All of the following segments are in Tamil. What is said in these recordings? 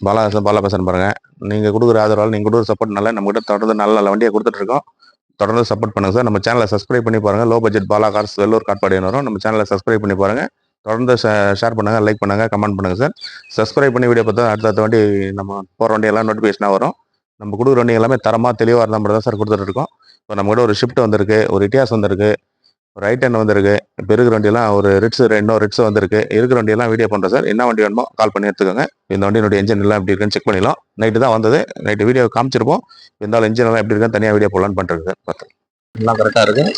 பாலா பேசுகிறேன் பாருங்கள். நீங்கள் கொடுக்குற ஆதரவால் நீங்கள் கொடுக்குற சப்போர்ட்னால நம்மகிட்ட தொடர்ந்து நல்ல நல்ல வண்டியை கொடுத்துட்ருக்கோம். தொடர்ந்து சப்போர்ட் பண்ணுங்கள் சார். நம்ம சேனலை சப்ஸ்கிரைப் பண்ணி பாருங்கள். Low budget Bala cars Vellore காட்பாடின்னு வரும். நம்ம சேனலை சப்ஸ்கிரைப் பண்ணி பாருங்கள். தொடர்ந்து ஷேர் பண்ணுங்கள், லைக் பண்ணுங்கள், கமெண்ட் பண்ணுங்கள் சார். சப்ஸ்கிரைப் பண்ணி வீடியோ பார்த்தா அடுத்த வண்டி நம்ம போகிற வண்டி எல்லாம் நோட்டிஃபிகேஷனாக வரும். நம்ம கொடுக்குற வண்டி எல்லாமே தரமாக தெளிவாக இருந்த மாதிரி தான் சார் கொடுத்துட்ருக்கோம். இப்போ நம்மகிட்ட ஒரு ஷிஃப்ட் வந்திருக்கு, ஒரு இட்டியாஸ் வந்திருக்கு, ஒரு ஐ10 வந்திருக்கு. இப்போ இருக்கிற வண்டியெல்லாம் ஒரு இன்னொரு ரிட்ஸ் வந்திருக்கு. இருக்கிற வண்டியெல்லாம் வீடியோ பண்ணுறோம் சார். என்ன வண்டி வேணுமோ கால் பண்ணி எடுத்துக்கோங்க. இந்த வண்டியினுடைய என்ஜின் எல்லாம் எப்படி இருக்குன்னு செக் பண்ணிடலாம். நைட்டு தான் வந்தது, நைட்டு வீடியோ காமிச்சிருப்போம். இருந்தாலும் என்ஜின் எல்லாம் எப்படி இருக்குன்னு தனியாக வீடியோ போடலான்னு பண்ணுறது சார். பார்த்து எல்லாம் கரெக்டாக இருக்குது.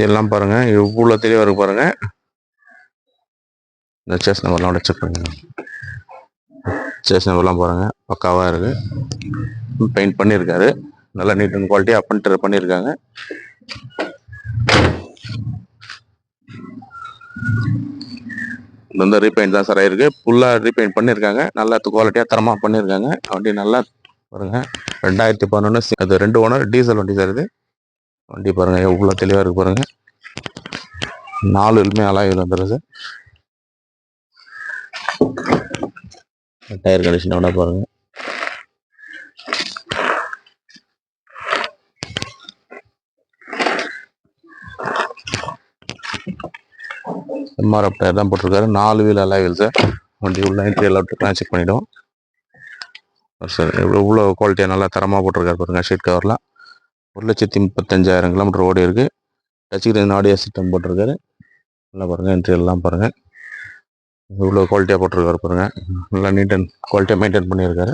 எல்லாம் பாருங்க, எவ்வளோ தெளிவாக இருக்கு பாருங்க. இந்த சேஸ் நம்பர்லாம் செக் பண்ணுங்க. சேஸ் நம்பர்லாம் பாருங்க, பக்காவாக இருக்கு. பெயிண்ட் பண்ணியிருக்காரு, நல்லா நீட் அண்ட் குவாலிட்டியாக பண்ணியிருக்காங்க. இது வந்து ரீபெயிண்ட் தான் சார் ஆயிருக்கு. ஃபுல்லாக ரீபெயிண்ட் பண்ணியிருக்காங்க. நல்லா குவாலிட்டியாக தரமாக பண்ணியிருக்காங்க. வண்டி நல்லா பாருங்க. 2011 அது 2 ஓனர் டீசல் வண்டி சார். இது வண்டி பாருங்க எவ்வளோ தெளிவாக இருக்கு பாருங்க. 4 அலாயில் வந்துடும் சார். டயர் கண்டிஷன் வேணா பாருங்க. எம்ஆர்எஃப் டயர் தான் போட்டிருக்காரு. 4 வீல் அலாயில் சார். வண்டி உள்ள இன்டீரியர் அவுட்லாம் செக் பண்ணிவிடும் சார். எவ்வளோ குவாலிட்டியாக நல்லா தரமாக போட்டிருக்காரு பாருங்க. ஷீட் கவர்லாம் 1,35,000 கிலோமீட்டர் ஓடி இருக்கு. டச் ஆடியோ சிஸ்டம் போட்டிருக்காரு. நல்லா பாருங்க, இன்டீரியர்லாம் பாருங்க இவ்வளோ குவாலிட்டியாக போட்டிருக்காரு பாருங்க. நல்லா நீட் அண்ட் குவாலிட்டியாக மெயின்டைன் பண்ணியிருக்காரு.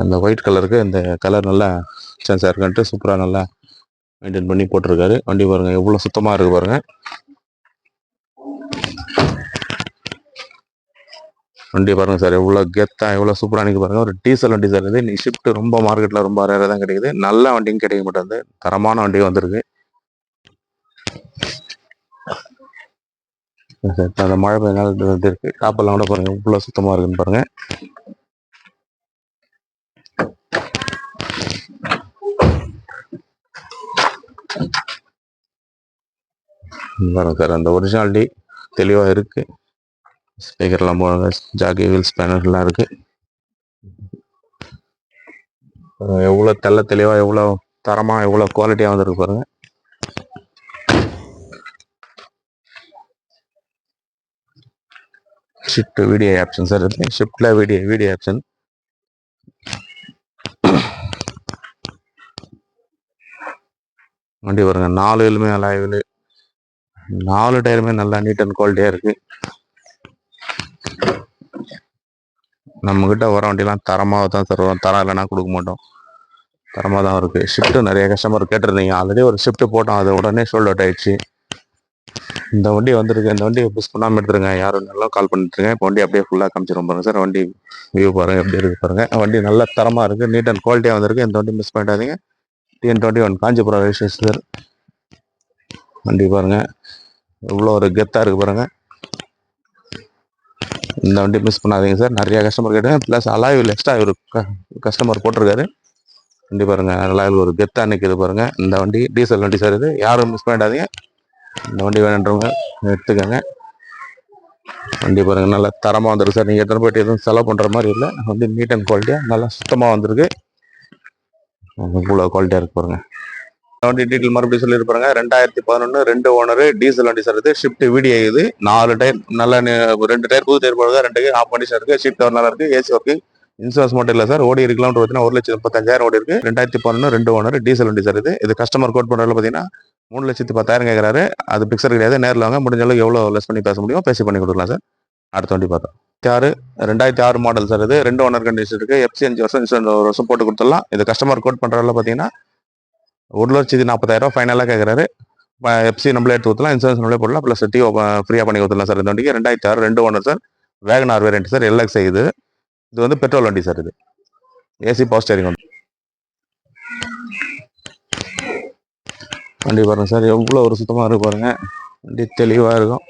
அந்த ஒயிட் கலருக்கு இந்த கலர் நல்லா சான்ஸாக இருக்குன்ட்டு சூப்பராக நல்லா மெயின்டைன் பண்ணி போட்டிருக்காரு. வண்டி பாருங்க எவ்வளோ சுத்தமாக இருக்கு பாருங்க. வண்டி பாருங்க சார், எவ்வளோ கெத்தா எவ்வளோ சூப்பராக நிற்க பாருங்க. ஒரு டீசல் வண்டி சார். இது நீ ஷிஃப்ட் ரொம்ப மார்க்கெட்டில் ரொம்ப ரேராக தான் கிடைக்குது. நல்ல வண்டியும் கிடைக்க மாட்டேங்குது. தரமான வண்டியும் வந்திருக்கு. அந்த மழை பெய்யனால இருக்கு. டாப்பெல்லாம் கூட பாருங்க இவ்வளோ சுத்தமாக இருக்குன்னு பாருங்க. பாருங்க சார், அந்த ஒரிஜினாலிட்டி தெளிவாக இருக்கு. ஸ்பீக்கர்லாம் போடுங்க, ஜாக்கி வீல் ஸ்பேனர்லாம் இருக்கு. எவ்வளோ தெளிவாக எவ்வளோ தரமாக எவ்வளோ குவாலிட்டியாக வந்திருக்கு பாருங்க. Shift video option sir. இது ஷிஃப்ட்ல வீடியோ ஆப்ஷன். வண்டி பாருங்க 4 வீலுமே அலாய் வீலு, 4 டயருமே நல்லா நீட் அண்ட் குவாலிட்டியாக இருக்கு. நம்மக்கிட்ட வர வண்டிலாம் தரமாக தான் தருவோம். தரம் இல்லைன்னா கொடுக்க மாட்டோம். தரமாக தான் இருக்குது. ஷிஃப்ட்டு நிறைய கஸ்டமர் கேட்டிருந்தீங்க. ஆல்ரெடி ஒரு ஷிஃப்ட் போட்டோம், அது உடனே சோல்ட் அவுட் ஆயிடுச்சு. இந்த வண்டி வந்திருக்கு. இந்த வண்டியை மிஸ் பண்ணாமல் எடுத்துருங்க. யாரும் நல்லா கால் பண்ணிட்டுருங்க. இப்போ வண்டி அப்படியே ஃபுல்லாக காமிச்சிடும் பாருங்க சார். வண்டி வியூ பாருங்க எப்படி இருக்கு பாருங்க. வண்டி நல்ல தரமாக இருக்குது, நீட் அண்ட் குவாலிட்டியாக வந்திருக்கு. இந்த வண்டி மிஸ் பண்ணிடாதீங்க. TN21 Kanchipuram registration sir. வண்டி பாருங்க எவ்வளோ ஒரு கெத்தாக இருக்குது பாருங்க. இந்த வண்டி மிஸ் பண்ணாதீங்க சார். நிறைய கஸ்டமர் கேட்டேன். ப்ளஸ் அலாயில் எக்ஸ்ட்ரா ஒரு கஸ்டமர் போட்டிருக்காரு. வண்டி பாருங்க அலாயில் ஒரு கெத்தாக நிற்கிது பாருங்க. இந்த வண்டி டீசல் வண்டி சார். இது யாரும் மிஸ் பண்ணிடாதீங்க. இந்த வண்டி வேணுன்றவங்க எடுத்துக்கோங்க. வண்டி பாருங்க நல்லா தரமாக வந்துருக்கு சார். நீங்கள் எத்தனை போய்ட்டு எதுவும் செலவு பண்ணுற மாதிரி இல்லை. வண்டி நீட் அண்ட் குவாலிட்டியாக நல்லா சுத்தமாக வந்திருக்கு. இவ்வளோ குவாலிட்டியாக இருக்கு பாருங்க. வண்டி டீட்டெயில் மறுபடியும் சொல்லியிருப்பாங்க. 2011 2 ஓனரு டீசல் வண்டி சார். இது ஷிஃப்ட் வீடியோ. இது 4 டயர் நல்லா 2 டயர் புது டயர் போடுறது, 2 ஆஃப் கண்டிஷன் இருக்கு. ஷீட் கவர் நல்லா இருக்கு. AC work. இன்சூரன்ஸ் மட்டும் இல்லை சார். ஓடி கிலோமீட்டர் பார்த்தீங்கன்னா 1,35,000 ஓடி இருக்கு. 2011 2 ஓனர் டீசல் வண்டி சார். இது கஸ்டமர் கோட் பண்ணுறதுல பார்த்தீங்கன்னா 3,10,000 கேட்குறாரு. அது பிக்சர் கிடையாது. நேரில் வாங்க, முடிஞ்ச அளவுக்கு எவ்வளோ லெஸ் பண்ணி பேச முடியும் பேசி பண்ணி கொடுக்கலாம் சார். அடுத்த வண்டி பார்த்தோம். 2006 மாடல் சார். இது 2 ஓனர் கண்டிஷன் இருக்கு. FC 5 வருஷம், இன்சூரன்ஸ் 1 வருஷம் போட்டு கொடுத்துடலாம். இது கஸ்டமர் கோட் பண்ணுறதுல பார்த்தீங்கன்னா 1,40,000 ஃபைனலாக கேட்குறாரு. FC நம்மளே எடுத்து ஊற்றலாம், இன்சூரன்ஸ் நம்மளே போடலாம், ப்ளஸ் டிஓ ஃப்ரீயாக பண்ணி கொடுத்துடலாம் சார். இந்த வண்டிக்கு 2006 2 owner sir. Wagon R variant sir. LXI இது வந்து பெட்ரோல் வண்டி சார். இது ஏசி பவர் ஸ்டேரிங் வண்டி பாருங்க சார். எவ்வளோ ஒரு சுத்தமாக இருக்கு பாருங்க. வண்டி தெளிவாக இருக்கும்.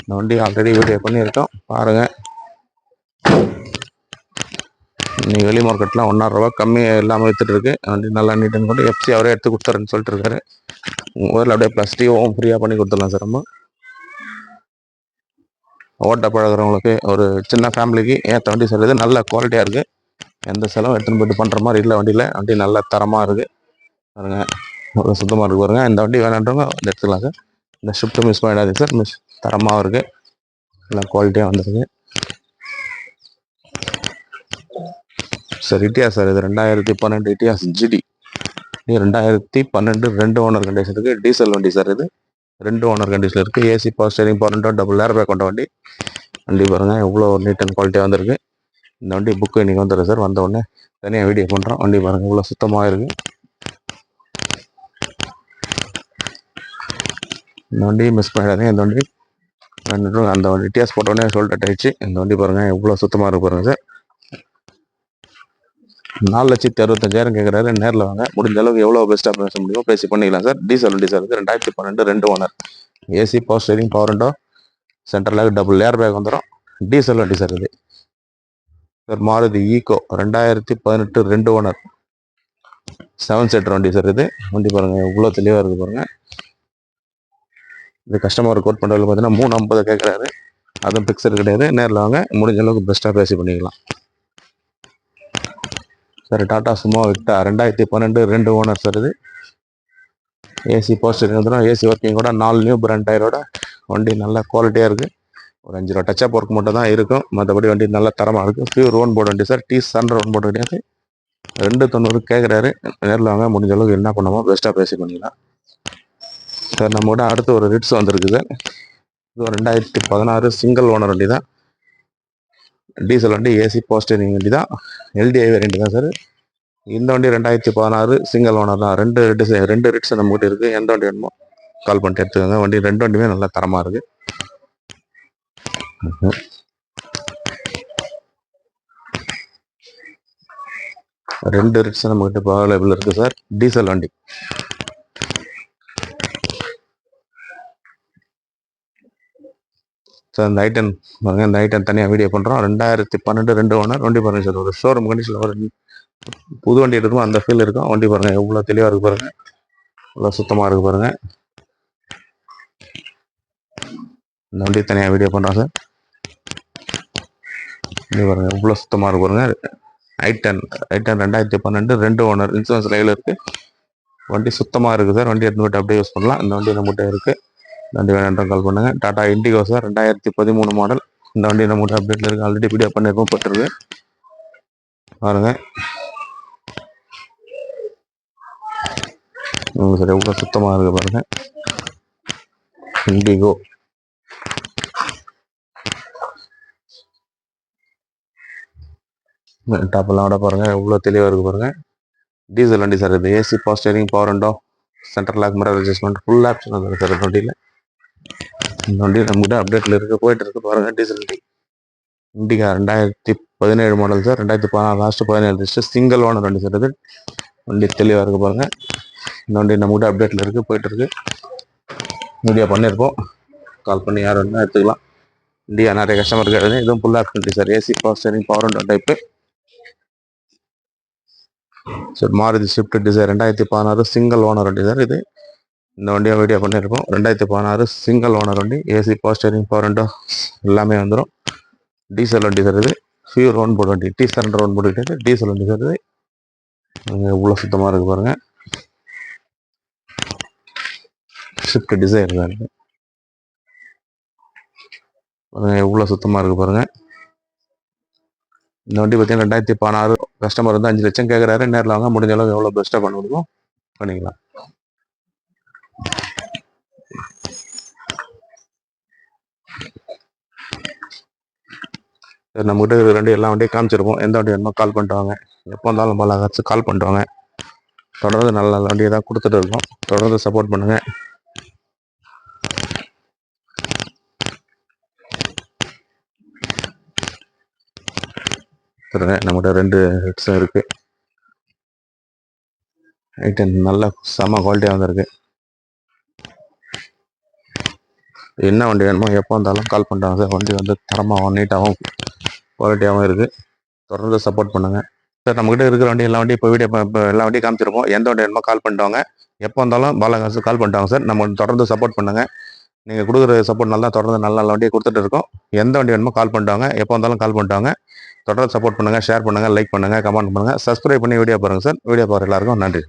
இந்த வண்டி ஆல்ரெடி வீடியோ பண்ணியிருக்கோம் பாருங்கள். இன்னைக்கு வெளி மார்க்கெட்லாம் ₹1.5 கம்மியாக இல்லாமல் வித்துட்டு இருக்கு. வண்டி நல்லா நீட்டுன்னு கொண்டு எஃப்சி அவரே எடுத்து கொடுத்துறேன்னு சொல்லிட்டு இருக்காரு. உங்கள் ஊரில் அப்படியே ப்ளஸ் டிஓவும் ஃப்ரீயாக பண்ணி கொடுத்துடலாம் சார். நம்ம ஓட்ட பழகிறவங்களுக்கு ஒரு சின்ன ஃபேமிலிக்கு ஏற்ற வண்டி சார். இது நல்ல குவாலிட்டியாக இருக்குது. எந்த செலவும் எடுத்துன்னு போய்ட்டு பண்ணுற மாதிரி இல்லை வண்டியில். வண்டி நல்ல தரமாக இருக்குது பாருங்க. ஒரு சுத்தமாக இருக்குது பாருங்க. இந்த வண்டி வேணான்றவங்க வந்து எடுத்துக்கலாம் சார். இந்த ஷிஃப்ட்டு மிஸ் பண்ணிடாதீங்க சார். தரமாக இருக்குது, நல்லா குவாலிட்டியாக வந்துருக்கு சார். இட்டியாஸ் சார், இது 2012 இட்டியாஸ் ஜிடி. இது 2012 2 ஓனர் கண்டிஷன் இருக்குது. டீசல் வண்டி சார். இது 2 ஓனர் கண்டிஷன் இருக்குது. AC power steering power window double air back கொண்ட வண்டி. வண்டி பாருங்கள் எவ்வளோ நீட் அண்ட் குவாலிட்டியாக வந்திருக்கு. இந்த வண்டி புக்கு இன்றைக்கி வந்துடும் சார். வந்த உடனே தனியாக வீடியோ பண்ணுறோம். வண்டி பாருங்கள் இவ்வளோ சுத்தமாக இருக்குது. இந்த வண்டி மிஸ் பண்ணிடாதீங்க. இந்த வண்டி அந்த வண்டி டிஎஸ் போட்டோடனே ஷோல்டர் ஆயிடுச்சு. இந்த வண்டி பாருங்கள் எவ்வளோ சுத்தமாக இருக்கு பாருங்கள் சார். 4,65,000 கேட்குறாரு. நேரில் வாங்க, முடிஞ்ச அளவுக்கு எவ்வளோ பெஸ்ட்டாக பேச முடியுமோ பேசி பண்ணிக்கலாம் சார். டீசல் வண்டி sir. 2012 2 owner, AC power steering power window சென்ட்ரலாக டபுள் ஏர் பேக் வந்துடும். டீசல் வண்டி சார். இது sir Maruti Eeco 2018 2 owner 7 seater வண்டி சார். இது வண்டி பாருங்கள் எவ்வளோ தெளிவாக இருக்குது பாருங்கள். இது கஸ்டமர் கோட் பண்ணுறது பார்த்தீங்கன்னா 350 கேட்குறாரு. அதுவும் பிக்சர் கிடையாது. நேரில் வாங்க, முடிஞ்ச அளவுக்கு பெஸ்ட்டாக பேசி பண்ணிக்கலாம் sir. Tata Sumo விக்டா 2012 2 owner sir. இது ஏசி போஸ்டர் வந்துடும். ஏசி ஒர்க்கிங் கூட 4 நியூ பிராண்ட் டயரோட வண்டி நல்ல குவாலிட்டியாக இருக்குது. ஒரு 5 ரூபா டச்சப் ஒர்க் மட்டும் தான் இருக்கும். மற்றபடி வண்டி நல்ல தரமாக இருக்குது. பியூர் ஓன் போர்டு வண்டி சார். T7 ஓன் போர்டு கிடையாது. 290 கேட்குறாரு. நேரில் வாங்க, முடிஞ்ச அளவுக்கு என்ன பண்ணுமோ பெஸ்ட்டாக பேசி பண்ணிக்கலாம் சார். நம்மகிட்ட அடுத்து ஒரு ரிட்ஸ் வந்திருக்கு சார். இது 2016 சிங்கிள் ஓனர் வண்டி தான். டீசல் வண்டி, ஏசி போஸ்டரிங் வண்டி தான். எல்டிஐ வேரியண்ட் தான் சார். இந்த வண்டி 2016 சிங்கிள் ஓனர் தான். ரெண்டு ரிட்ஸ் நம்மகிட்ட இருக்குது. எந்த வண்டி வேணுமோ கால் பண்ணிட்டு எடுத்துக்கோங்க. வண்டி 2 வண்டியுமே நல்லா தரமாக இருக்குது. ரெண்டு ரிட்ஸ் நம்மகிட்ட இப்போ அவைலபிள் இருக்குது சார். டீசல் வண்டி சார். இந்த ஐட்டன் பாருங்க, இந்த ஐட்டன் தனியாக வீடியோ பண்ணுறோம். 2012 2 ஓனர் வண்டி பாருங்க சார். ஒரு ஷோரூம் கண்டிஷனில் ஒரு புது வண்டி இருக்கும் அந்த ஃபீல் இருக்கும். வண்டி பாருங்கள் எவ்வளோ தெளிவாக இருக்குது பாருங்கள். எவ்வளோ சுத்தமாக இருக்குது பாருங்கள். இந்த வண்டி தனியாக வீடியோ பண்ணுறோம் சார். வண்டி பாருங்கள் எவ்வளோ சுத்தமாக இருக்கு பாருங்கள். ஐட்டன் 2012 2 ஓனர், இன்சூரன்ஸ் லைவில் இருக்குது. வண்டி சுத்தமாக இருக்குது சார். வண்டி எடுத்து போய்ட்டு அப்படியே யூஸ் பண்ணலாம். இந்த வண்டி நம்மகிட்ட இருக்குது. இந்த வண்டி வேணுன்ற கால் பண்ணுங்கள். Tata indigo sir, 2013 model. இந்த வண்டி நம்மகிட்ட அப்டேட்டில் இருக்குது. ஆல்ரெடி வீடியோ பண்ணியிருக்கோம், போட்டுருக்கு பாருங்கள். சார் எவ்வளோ சுத்தமாக இருக்குது பாருங்கள். இண்டிகோ டாப்பெல்லாம் விட பாருங்கள் எவ்வளோ தெளிவாக இருக்குது பாருங்கள். டீசல் வண்டி சார். இது AC power steering power window central lock mirror adjustment full option வந்துருக்கு சார். வண்டியில் இந்த வண்டி நம்மகிட்ட அப்டேட்டில் இருக்குது, போயிட்டு இருக்குது பாருங்கள். டீசல் வண்டி Indica 2017 model sir. 2016 last 17 single owner வண்டி சார். இது வண்டி தெளிவாக இருக்குது பாருங்கள். இந்த வண்டி நம்மகிட்ட அப்டேட்டில் இருக்குது, போயிட்டு இருக்குது. வீடியோ பண்ணியிருப்போம், கால் பண்ணி யார் வேணுமோ எடுத்துக்கலாம். இந்தியா நிறைய கஸ்டமர் இருக்காது. இதுவும் ஃபுல் ஆப்ஷன் வண்டி sir. AC power steering power window type sir. Maruti Swift desire 2016 single owner வண்டி சார். இது இந்த வண்டியை வீடியோ பண்ணியிருப்போம். 2016 சிங்கிள் ஓனர் வண்டி. AC power steering power window எல்லாமே வந்துடும். டீசல் வண்டி சார். இது பியூர் ஓன் போர்டு வண்டி. T7 ஓன் போர்டு கிடையாது, டீசல் வண்டி சார். இது எவ்வளோ சுத்தமாக இருக்குது பாருங்கள். ஸ்விஃப்ட் டிசைர் தான் எவ்வளோ சுத்தமாக இருக்குது பாருங்கள். இந்த வண்டி பார்த்தீங்கன்னா 2016 கஸ்டமர் வந்து 5 லட்சம் கேட்குறாரு. நேரில் வாங்க, முடிஞ்ச அளவுக்கு எவ்வளோ பெஸ்ட்டாக பண்ண முடியுமோ பண்ணிக்கலாம் சார். நம்மகிட்ட ரெண்டு எல்லா வண்டியும் காமிச்சிருப்போம். எந்த வண்டி வேணுமோ கால் பண்ணிட்டு வாங்க. எப்போ இருந்தாலும் பல கால் பண்ணிட்டு வாங்க. தொடர்ந்து நல்ல நல்ல வண்டியை தான் கொடுத்துட்டு இருக்கோம். தொடர்ந்து சப்போர்ட் பண்ணுங்கள். நம்மகிட்ட 2 ஹெட்ஸும் இருக்குது. ஐட்டன் நல்ல செம்ம குவாலிட்டியாக வந்துருக்கு. என்ன வண்டி வேணுமோ எப்போ வந்தாலும் கால் பண்ணுறாங்க சார். வண்டி வந்து தரமாகவும் நீட்டாகவும் குவாலிட்டியாகவும் இருக்குது. தொடர்ந்து சப்போர்ட் பண்ணுங்கள் சார். நம்மகிட்ட இருக்கிற வண்டி எல்லா வண்டியும் இப்போ வீடியோ இப்போ எல்லா வண்டியும் காமிச்சிருப்போம். எந்த வண்டி வேணுமோ கால் பண்ணிட்டாங்க. எப்போ வந்தாலும் பாலகாசு கால் பண்ணிட்டாங்க சார். நம்ம தொடர்ந்து சப்போர்ட் பண்ணுங்கள். நீங்கள் கொடுக்குற சப்போர்ட்னால தான் தொடர்ந்து நல்ல நல்ல வண்டியை கொடுத்துட்டு இருக்கோம். எந்த வண்டி வேணுமோ கால் பண்ணிட்டாங்க. எப்போ வந்தாலும் கால் பண்ணிட்டாங்க. தொடர்ந்து சப்போர்ட் பண்ணுங்கள், ஷேர் பண்ணுங்கள், லைக் பண்ணுங்கள், கமெண்ட் பண்ணுங்கள், சப்ஸ்கிரைப் பண்ணி வீடியோ பாருங்கள் சார். வீடியோ பாருங்கள் எல்லாருக்கும் நன்றி.